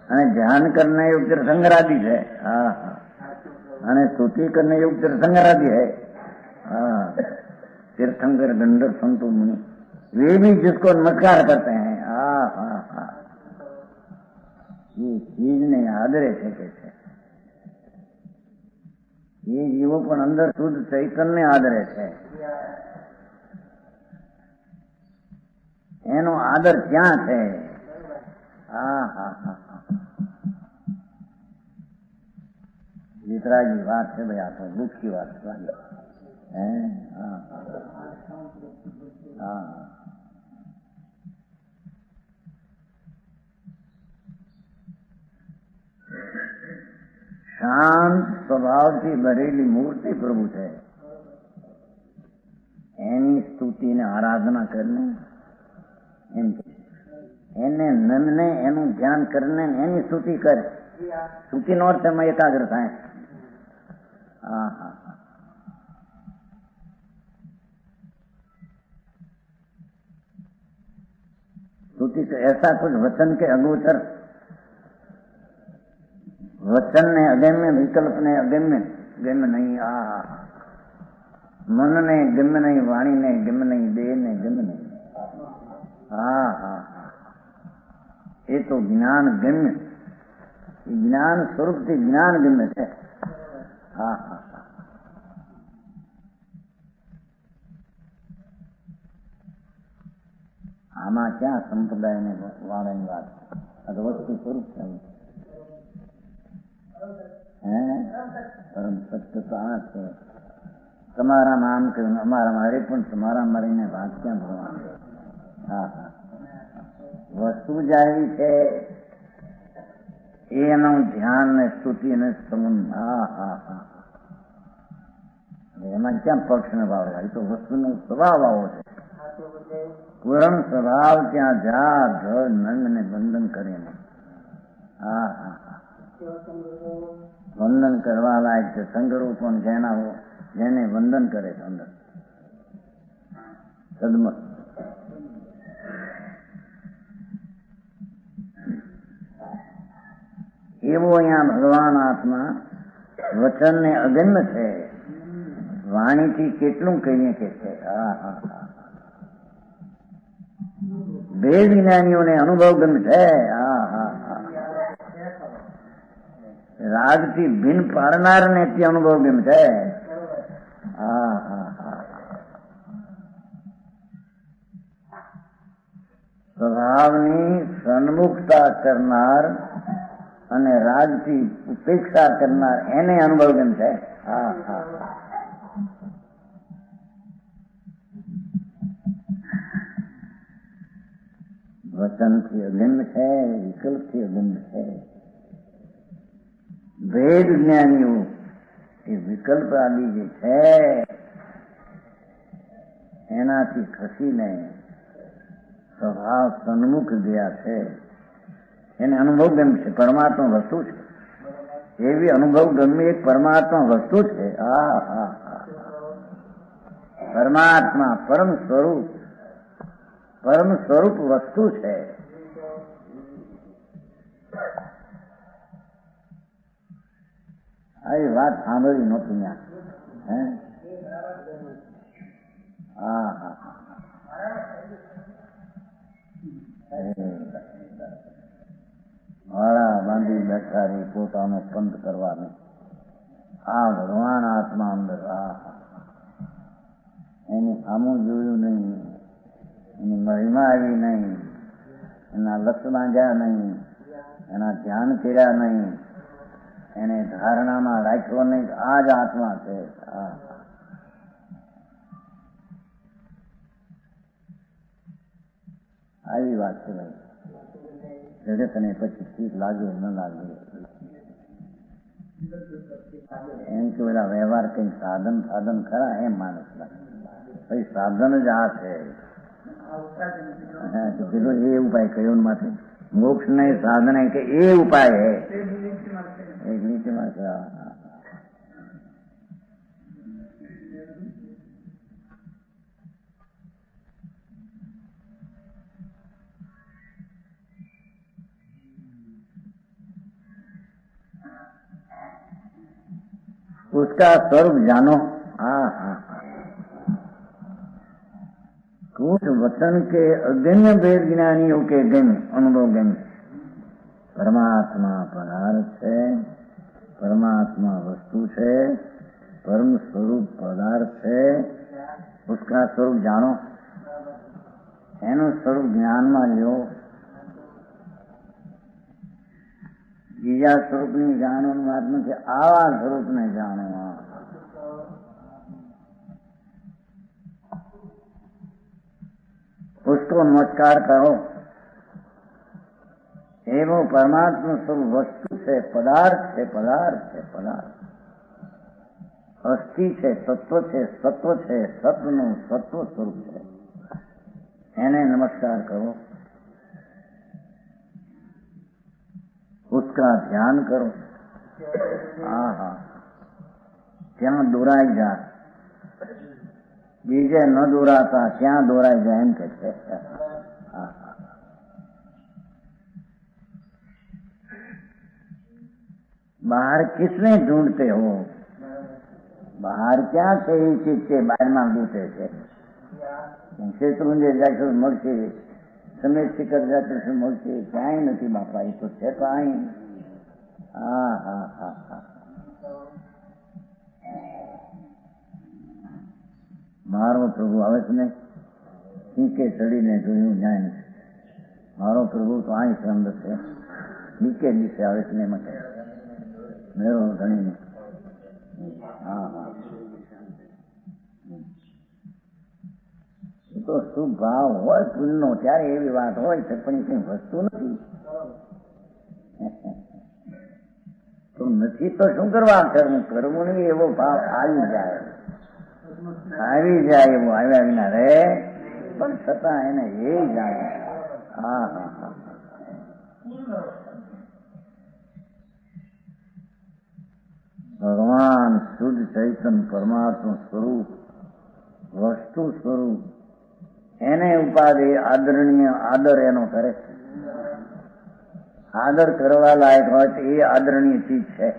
અને ધ્યાન કરને યુગ તીર્થંકરાદિ છે. હા અને સ્તુતિ करने युग तीर्थंकरादि है. तीर्थंकर गंधर्व संतो मुनि वे भी जिसको नमस्कार करते हैं. ये चीज ने आदरे છે કે છે એ જીવો પણ અંદર શુદ્ધ ચૈતન્ય આદરે છે. એનો આદર ક્યાં છે? વિતરાગની વાત છે ભાઈ, આ તો દુઃખની વાત લાગે. શાંત સ્વભાવથી ભરેલી મૂર્તિ પ્રભુ છે. એની સ્તુતિને આરાધના કરીને એમ એને મનને એનું ધ્યાન કરીને એની સ્તુતિ કરે. સ્તુતિનો અર્થ એમાં એકાગ્ર થાય. स्तुति तो ऐसा कुछ वचन के अगोचर, वचन ने अगम्य, विकल्प ने अगम्य गम्य नहीं, मन ने गम्य नहीं, वाणी ने गम्य नहीं, देह ने गम्य नहीं. ये तो ज्ञान गम्य, ज्ञान स्वरूप से ज्ञान गम्य है. આમાં ક્યાં સંપ્રદાયને વાળાની વાત? આ તો વસ્તુ સ્વરૂપ છે. પરમ સત્ય તો આ છે. તમારામાં આમ કહ્યું, અમારામાં અરે પણ તમારા મરીને વાત ક્યાં ભણવાનું? વસ્તુ જાહેરી છે એનું ધ્યાન ને સ્તુતિ અને સંબંધ. એમાં ક્યાં પક્ષ ને ભાવ? એ તો વસ્તુનો સ્વભાવ આવો છે. પૂરણ સ્વભાવ ત્યાં જા ધર નંદ ને બંધન કરીને વંદન કરવા લાયક છે. સંગરૂપ જેને વંદન કરે છે અંદર સદમત. એવો અહીંયા ભગવાન આત્મા વચન ને અગમ્ય છે. વાણીથી કેટલું કહીએ કે છે. બે વિજ્ઞાનીઓને અનુભવ ગમે છે. રાગથી ભિન્ન પાડનારને તે અનુભવ ગમે છે. સ્વભાવની સન્મુખતા કરનાર અને રાગથી ઉપેક્ષા કરનાર એને અનુભવ ગમે છે. વચનથી અગમ્ય છે, વિકલ્પથી અગમ્ય છે. ભેદ જ્ઞાનીઓ એ વિકલ્પ આદિ જે છે એનાથી ખસીને સ્વભાવ સન્મુખ ગયા છે. એને અનુભવ ગમે છે. પરમાત્મા વસ્તુ છે. એવી અનુભવ ગમે એક પરમાત્મા વસ્તુ છે. પરમાત્મા પરમ સ્વરૂપ વસ્તુ છે. આવી વાત સાંભળી નહોતી ત્યાં. માળા બાંધી બેઠા રહી પોતાનો પંથ કરવાની. ભગવાન આત્મા અંદર એની સામું જોયું નહીં, એની મહિમા આવી નહીં, એના લક્ષ બાંધ્યા નહીં, એના ધ્યાન કર્યા નહીં, એને ધારણામાં રાખ્યો નહીં. આ જ આત્મા છે. આવી વાત છે ભાઈ. જગતને પછી ઠીક લાગે ન લાગે એમ કે બધા વ્યવહાર કઈ સાધન ખરા એમ માણસ ભાઈ સાધન જ આ છે. પેલો એ ઉપાય કયો માંથી મોક્ષ નહીં સાધન કે એ ઉપાય હે એક નીતિમાં છે. उसका स्वरूप जानो। हाँ हाँ, कूट वचन के अगण्य वेद ज्ञानियों के गण अनुभव गण परमात्मा पदार्थ है, परमात्मा वस्तु है, परम स्वरूप पदार्थ है, उसका स्वरूप जानो, एनु स्वरूप ज्ञान में लो। बीजा स्वरूप ने जानो बात नहीं, आवा स्वरूप ने जानो। उसको नमस्कार करो। एवं परमात्मा स्वरूप वस्तु से पदार्थ है, पदार्थ है, पदार्थ अस्थि है, तत्व है, सत्व है, सत्व નું સત્વ સ્વરૂપ છે, એને નમસ્કાર કરો। उसका ध्यान करो। हाँ हाँ, ત્યાં દોરાઈ જા, બીજે ન દોરાતા ક્યાં દોરાઈ જાય એમ કે છે। बाहर किसने ढूंढते हो? बाहर क्या છે એ ચીજ છે, બહારમાં લૂંટે છે। ક્ષેત્રુંજે જાશું મળશે, સમેત શિખર જાશું મળશે, ક્યાંય નથી બાપા, એ તો છે કાંઈ। હા હા હા હા, મારો પ્રભુ આવે છે ને, નીચે ચડીને જોયું જાય, મારો પ્રભુ તો અહીં સંદ છે, નીચે નીચે આવે છે ને માટે મેળો ધણીને। હા હા, એ તો શુભ ભાવ હોય પુણ્યનો ત્યારે એવી વાત હોય છે, પણ એ કઈ વસ્તુ નથી તો નથી તો શું કરવા કરવું? કરવું નહીં એવો ભાવ આવી જાય, આવી જાય એવો આવ્યા વિના રહે, પણ છતાં એને એ જાય। હા હા હા, ભગવાન શુદ્ધ ચૈતન્ય પરમાત્મા સ્વરૂપ વસ્તુ સ્વરૂપ એને ઉપાધિ આદરણીય આદર એનો કરે છે। આદર કરવા લાયક હોય તો એ આદરણીય ચીજ છે।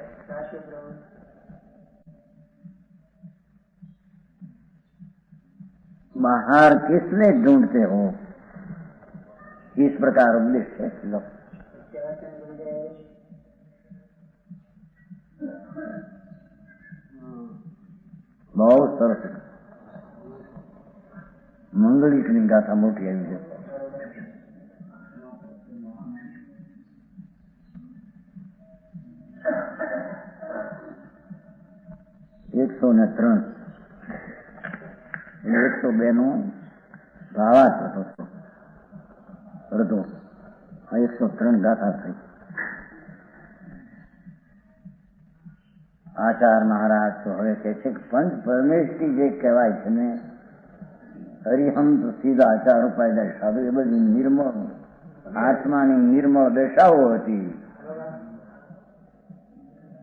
बाहर किसने ढूंढते हो, इस प्रकार उपदेश है। लो बहुत सरस मंगलिक ની ગાથા મોટી આવી છે। 103 102 નો ભાવાર્થ હતો, અડધો 103 ગાથા થઈ। આચાર મહારાજ તો હવે કહે છે કે પંચ પરમેષ્ઠી જે કહેવાય છે ને, હરિહંત સીધા આચાર ઉપાય સાધુ, એ બધી નિર્મળ આત્માની નિર્મળ દશાઓ હતી।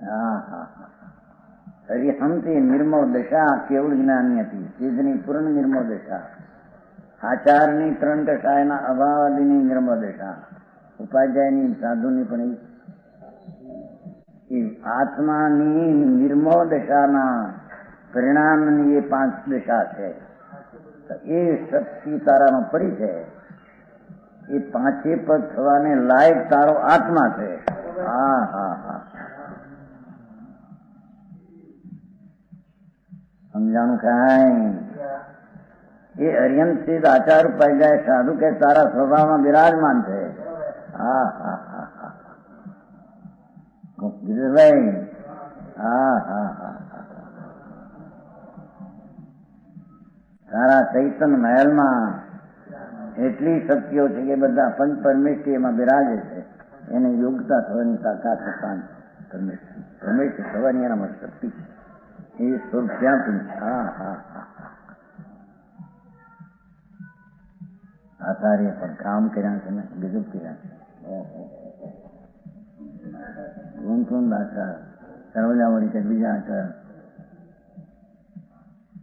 હા હા, હરિહંત એ નિર્મળ દશા કેવળ જ્ઞાનની હતી, સિદ્ધની પૂર્ણ નિર્મળ દશા, આચારની 3 દશાના અભાવની નિર્મળ દશા, ઉપાધ્યાયની સાધુની પણ એ આત્માની નિર્મળ દશાના પરિણામની એ 5 દશા છે। એ શક્તિ તારાનો પરિચય, એ 5 પદ થવાને લાયક તારો આત્મા છે। હા હા હા, સમજાણું કાંઈ? એ અર્યંત સિદ્ધ આચાર ઉપાય સાધુ કે તારા સ્વભાવમાં બિરાજમાન છે। હા હા હા હા, ગિરીશભાઈ, હા હા હા, તારા ચૈતન્ય મહેલમાં એટલી શક્તિઓ છે કે બધા પંચ પરમેષ્ઠી એમાં બિરાજે છે, એને યોગ્યતા થવાની તાકાત પરમેષ્ઠી થવાની એનામાં શક્તિ છે, એ સ્વરૂપ ક્યાં પણ। હા હા હા, આચાર્ય પણ કામ કર્યા છે ને, ગજબ કર્યા છે। કોણ આચાર સર્વજાવડી કે બીજા આચાર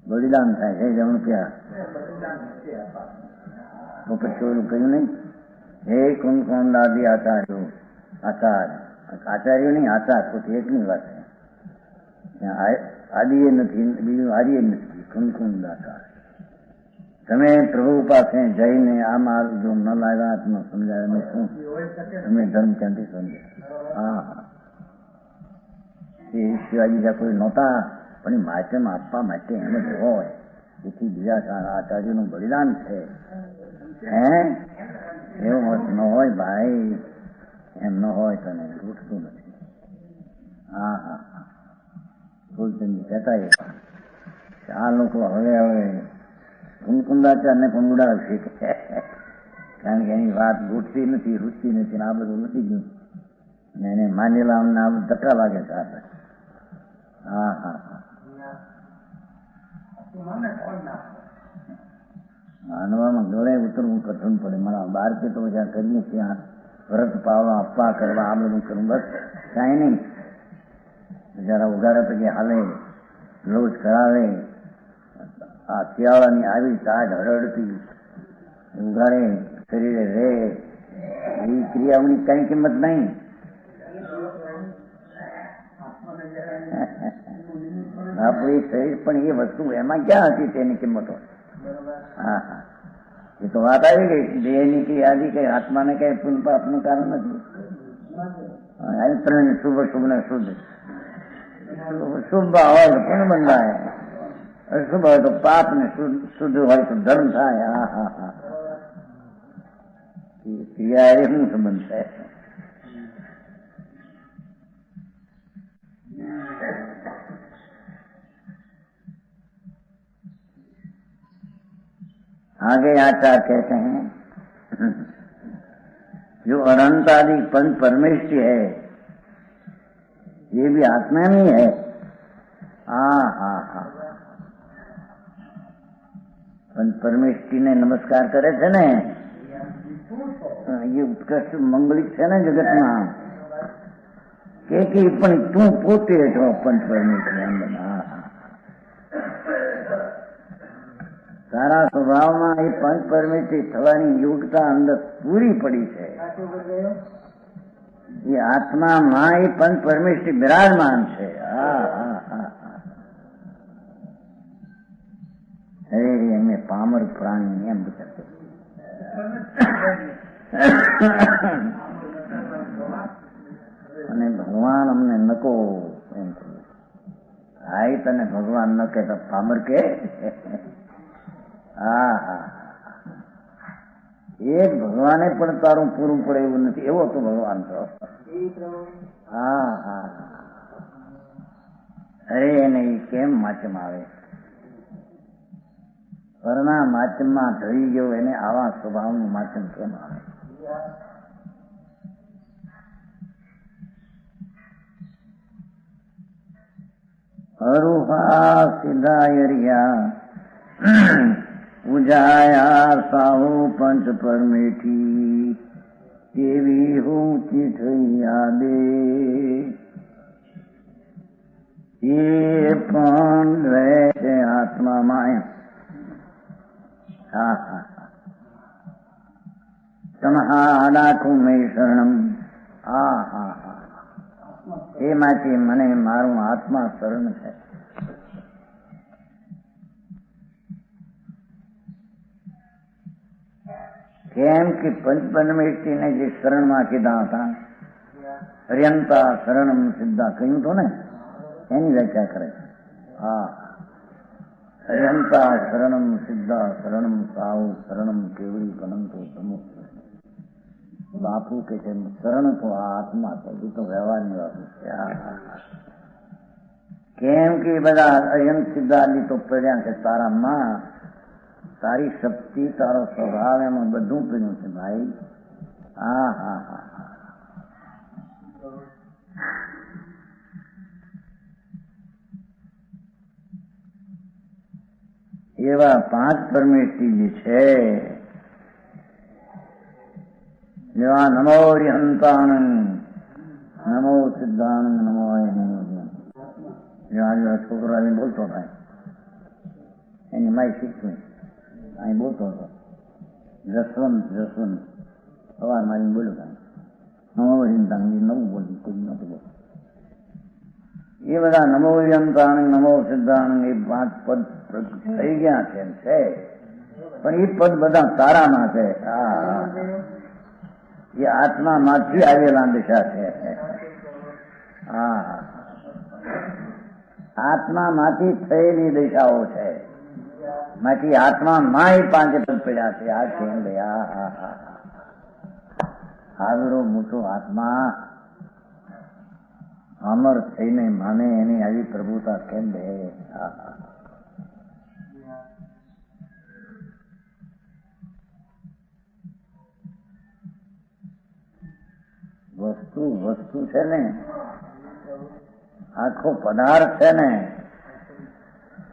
બલિદાન થાય છે જમણ ક્યાં તો પછી ઓલું કહ્યું નહીં, હે કુંડ આદિ આચાર્યો, આચાર્ય આચાર્યો નહીં, આચાર પોતે એકની વાત છે। આદિએ નથી, બીજું આર્ય નથી, કુમકુમ દાતા. તમે પ્રભુ પાસે જઈને આ માર્ગ જો ન લાવ્યા, ન સમજાય, શું તમે ધર્મ ક્યાંથી સમજે? હા હા, એ શિવાજી કોઈ નહોતા, પણ એ માધ્યમ આપવા માટે એમ જ હોય. જેથી બીજા સારા આચાર્યનું બલિદાન છે. હે એવું મત ન હોય ભાઈ, એમ ન હોય તને રૂઠતું નથી. હા હા હા, ફૂલચંદ કહેતા આ લોકો હવે કુંકુંદાચાર્યને પણ ઉડાવશે, કારણ કે એની વાત રૂઠતી નથી, રૂચતી નથી, આ બધું નથી ગયું, અને એને માનેલા અમને આ ધક્કા લાગે છે. હા હા હા, માનવામાં ગળે ઉતરવું કઠણ પડે. મારા બાર કે તો જ્યાં કરીએ ત્યાં વ્રત પાવવા, આપવા કરવા, આ બધું કરવું, બસ કાંઈ નહીં. જરા ઉગાડે પછી હાલે, લોજ કરાવે, આ શિયાળાની આવી તાજ હરડતી ઉગાડે, શરીરે રે, એવી ક્રિયાઓની કઈ કિંમત નહીં. આપણું શરીર પણ એ વસ્તુ એમાં ક્યાં હતી તેની કિંમત હોય? હા હા, એ તો વાત આવી ગઈ. દેહની કઈ આદિ કઈ આત્માને કઈ પુન પાપનું કારણ નથી. શુભ શુભ ને શુદ્ધ, શુભ હોય તો પુણ્ય બંધાય, અશુભ હોય તો પાપ ને, શુદ્ધ હોય તો ધર્મ થાય. હા હા હા, ક્રિયા એ શું સંબંધ છે? आगे आचार्य कहते हैं जो अनंत आदि पंच परमेष्टि है ये भी आत्मा में है. हाँ हाँ हाँ, पंच परमेष्टि ने नमस्कार करे છે ને, એ ઉત્કૃષ્ટ મંગલિક છે ને જગતમાં, કે પણ તું પોતે છો પંચ પરમેષ્ટિ. હા હા, તારા સ્વભાવમાં એ પંચ પરમેષ્ટિ થવાની યોગ્યતા અંદર પૂરી પડી છે. એ આત્મામાં એ પંચ પરમેષ્ટિ બિરાજમાન છે. હા હા હા હા, અરે એમને પામર પ્રાણી એમ વિચારતો, અને ભગવાન અમને નકો એમ કહ્યું. હા, તને ભગવાન ન કે પામર કે? હા હા, એક ભગવાને પણ તારું પૂરું પડે એવું નથી, એવો તો ભગવાન છો. હા હા, અરે એને કેમ માચમ આવે? પરના માચમમાં ધરી ગયો, એને આવા સ્વભાવનું માચમ કેમ આવે? અરુહા સિદ્ધાયરિયા પૂજાયા સાહુ પંચ પરમેઠી તેવી હું ચીઠી યાદે એ પણ રહે છે આત્મામાં. હા હા હા, તમહાડાખું મેં શરણમ. હા હા હા, એમાંથી મને મારું આત્મા શરણ છે. કેમ કે પંચ પરમેષ્ટિને જે શરણમાં કીધા હતા, અર્યંતા શરણમ સિદ્ધા કહ્યું હતું ને, એની વ્યાખ્યા કરે છે. હા, અર્યંતા શરણમ સિદ્ધા શરણમ સાહુ શરણમ કેવડી અનંતો તમો. બાપુ કે છે શરણ તો આ આત્મા છે, એ તો વ્યવહારની વાત છે. કેમ કે બધા અર્યંત સિદ્ધાદી તો પડ્યા છે તારામાં, તારી શક્તિ, તારો સ્વભાવ, એમાં બધું પડ્યું છે ભાઈ. હા હા હા હા, એવા પાંચ પરમેષ્ટિ જે છે, જેવા નમો હરિહંતાનંદ, નમો સિદ્ધાનંદ, નમો જેવા છોકરો આવીને બોલતો થાય, એની માય શીખવી અહીં બોલતો હતો, જસવંત સવાર મારીને બોલ્યો કાંઈ નવો હિંદાંગી નવું બોલ્યું, કોઈ નતું બોલ. એ બધા નમો યંત્રાણ નમો સિદ્ધાણ એ 5 પદ થઈ ગયા છે પણ એ પદ બધા તારામાં છે. એ આત્મામાંથી આવેલા દિશા છે. આત્મામાંથી થયેલી દિશાઓ છે. બાકી આત્મામાં એ 5 પદ પડ્યા છે. આ છે આવરો મોટો આત્મા અમર થઈને માને એની આવી પ્રભુતા કેમ દે? વસ્તુ છે ને, આખો પદાર્થ છે ને,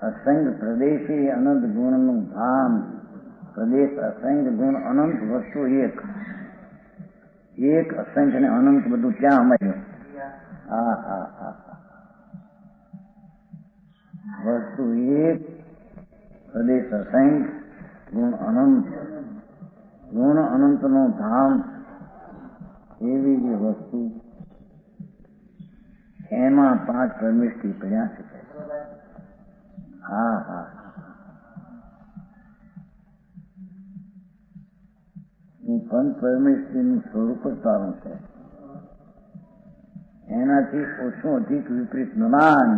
અસંગ પ્રદેશી અનંત ગુણનું ધામ. પ્રદેશ અસંગ ગુણ અનંત વસ્તુ એક અસંખ્ય ને અનંત બધું ક્યાં અમાર્યું? વસ્તુ એક, પ્રદેશ અસંખ્ય, ગુણ અનંત નો ધામ. એવી જે વસ્તુ એમાં 5 પરમેષ્ઠી પડ્યા છે. પંચ પરમેષ્ઠીનું સ્વરૂપ જ સારું છે. એનાથી ઓછું અધિક વિપરીત નમાન.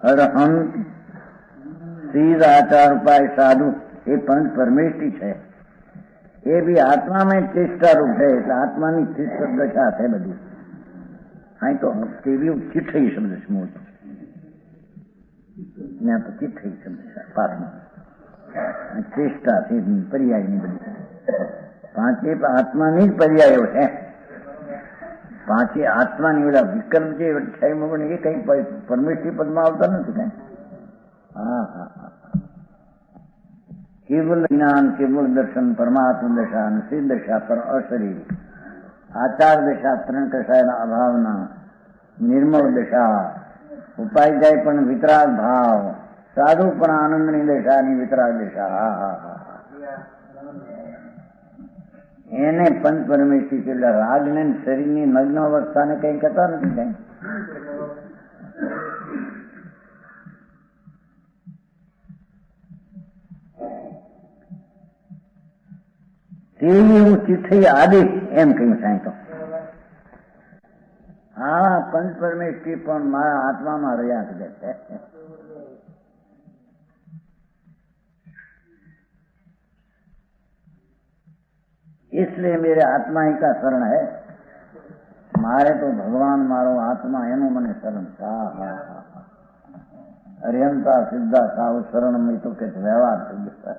અરહંત સીધ આચાર ઉપાય સાધુ એ પંચ પરમેષ્ઠી છે. એ બી આત્મામાં ચેષ્ટારૂપ છે. એટલે આત્માની ચિત્ત દશા છે બધી. અહીં તો તેવી ચિઠ્ઠી શબ્દ છે મૂળ. ત્યાં તો ચિઠ્ઠી શબ્દ છે પાઠમાં. ચેષ્ટા છે પર્યાયની બધી. 5 આત્માની જ પર્યાયો છે. 5 આત્માની ઓલા વિકલ્પ છે એ કઈ પરમેષ્ઠી પદમાં આવતા નથી કઈ. કેવલ જ્ઞાન, કેવલ દર્શન, પરમાત્મા દશા અને સિદ્ધ દશા પર અશરીર. આચાર દશા 3 કસાયના અભાવના નિર્મળ દશા. ઉપાય જાય પણ વિતરાગ ભાવ. સાધુ પણ આનંદની દશાની વિતરાગ દશા. એને પંચ પરમેષ્ઠી છે. એટલે રાગને શરીરની નગ્ન અવસ્થાને કઈ કહેતા નથી કઈ. તેવી હું ચિઠ્ઠી આદિશ એમ કહ્યું સાંઈ તો. પંચ પરમેષ્ઠી પણ મારા આત્મામાં રહ્યા છે. इसलिए मेरे आत्मा ही का शरण है. मारे तो भगवान मारो आत्मा एनो मने शरण. अरिहंता सिद्धा साव शरण में तो के व्यवहार થઈ ગયો.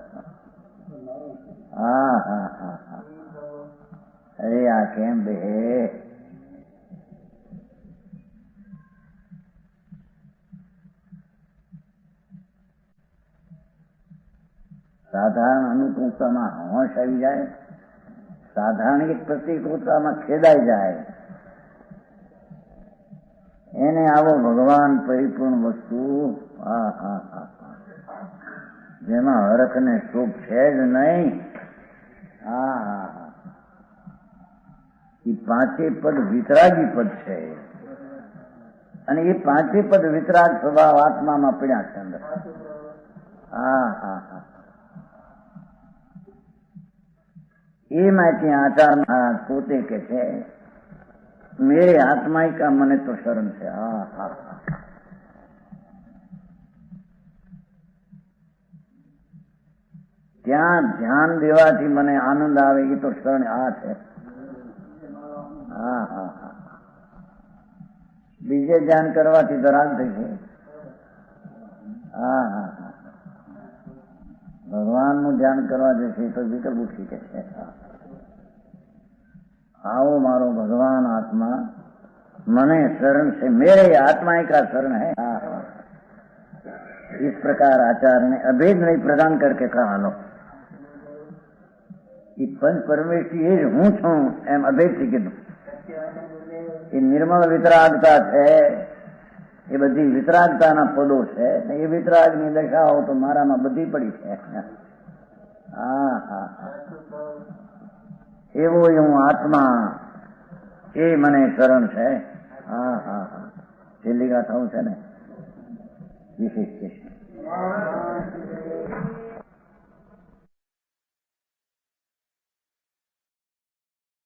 અરે આ કેમ બે? સાધારણ અનુકૂળતામાં હોશ આવી જાય, સાધારણ એક પ્રતિકૂળતામાં ખેદાઈ જાય. એને આવો ભગવાન પરિપૂર્ણ વસ્તુ જેમાં હરખ ને સુખ છે જ નહીં. એ 5 પદ વિતરાગી પદ છે. અને એ 5 પદ વિતરાગ સ્વભાવ આત્મામાં પડ્યા છે અંદર. એ માટે આચાર પોતે કે છે મેરે આત્મા કા મને તો શરણ છે. ત્યાં ધ્યાન દેવાથી મને આનંદ આવે એ તો શરણ આ છે. બીજે ધ્યાન કરવાથી તો રાગ થઈ છે. ભગવાનનું ધ્યાન કરવા જશે તો વિકલ્પ ઉઠી કે છે. आओ मारो भगवान आत्मा मने शरण से. मेरे आत्मा का शरण है. इस प्रकार आचार्य ने अभेद नहीं प्रदान करके कहा लो. ये पंच परमेष्ठी એ જ હું છું એમ અભેદથી કીધું. એ નિર્મળ વિતરાગતા છે. એ બધી વિતરાગતાના પદો છે. એ વિતરાગની દશાઓ તો મારામાં બધી પડી છે. એવો હું આત્મા એ મને શરણ છે. હા હા હા, છેલ્લી ગાથાઓ છે ને વિશેષ છે.